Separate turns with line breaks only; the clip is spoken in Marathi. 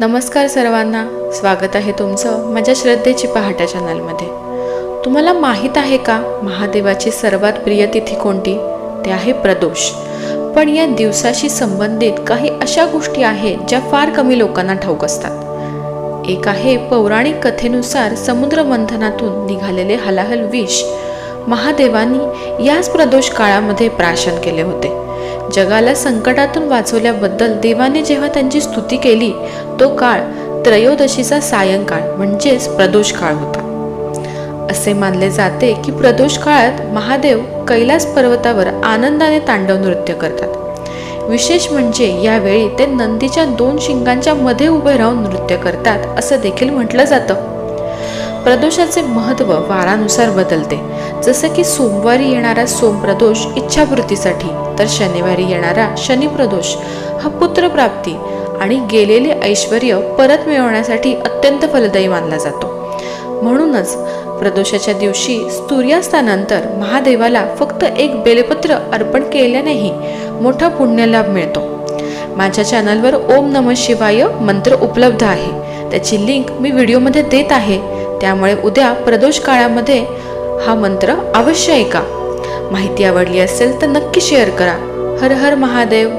नमस्कार सर्वांना, स्वागत आहे तुमचं माझ्या श्रद्धेची पहाटा चॅनलमध्ये। तुम्हाला माहीत आहे का महादेवाची सर्वात प्रिय तिथी कोणती? ते आहे प्रदोष। पण या दिवसाशी संबंधित काही अशा गोष्टी आहेत ज्या फार कमी लोकांना ठाऊक असतात। एक आहे पौराणिक कथेनुसार समुद्र मंथनातून निघालेले हलाहल विष महादेवांनी याच प्रदोष काळामध्ये प्राशन केले होते। जगाला संकटातून वाचवल्याबद्दल देवाने जेव्हा त्यांची स्तुती केली तो काळ त्रयोदशीचा सायंकाळ म्हणजेच प्रदोष काळ होता। असे मानले जाते की प्रदोष काळात महादेव कैलास पर्वतावर आनंदाने तांडव नृत्य करतात। विशेष म्हणजे यावेळी ते नंदीच्या 2 शिंगांच्या मध्ये उभे राहून नृत्य करतात असं देखील म्हटलं जातं। प्रदोषाचे महत्त्व वारानुसार बदलते, जसं की सोमवारी येणारा सोमप्रदोष इच्छापूर्तीसाठी, तर शनिवारी येणारा शनिप्रदोष हा पुत्रप्राप्ती आणि गेलेले ऐश्वर्य परत मिळवण्यासाठी अत्यंत फलदायी मानला जातो। म्हणूनच प्रदोषाच्या दिवशी सूर्यास्तानंतर महादेवाला फक्त एक बेलपत्र अर्पण केल्यानेही मोठा पुण्यलाभ मिळतो। माझ्या चॅनलवर ओम नमः शिवाय मंत्र उपलब्ध आहे, त्याची लिंक मी व्हिडिओमध्ये देत आहे, त्यामुळे उद्या प्रदोष काळामध्ये हा मंत्र अवश्य ऐका। माहिती आवडली असेल तर नक्की शेअर करा। हर हर महादेव।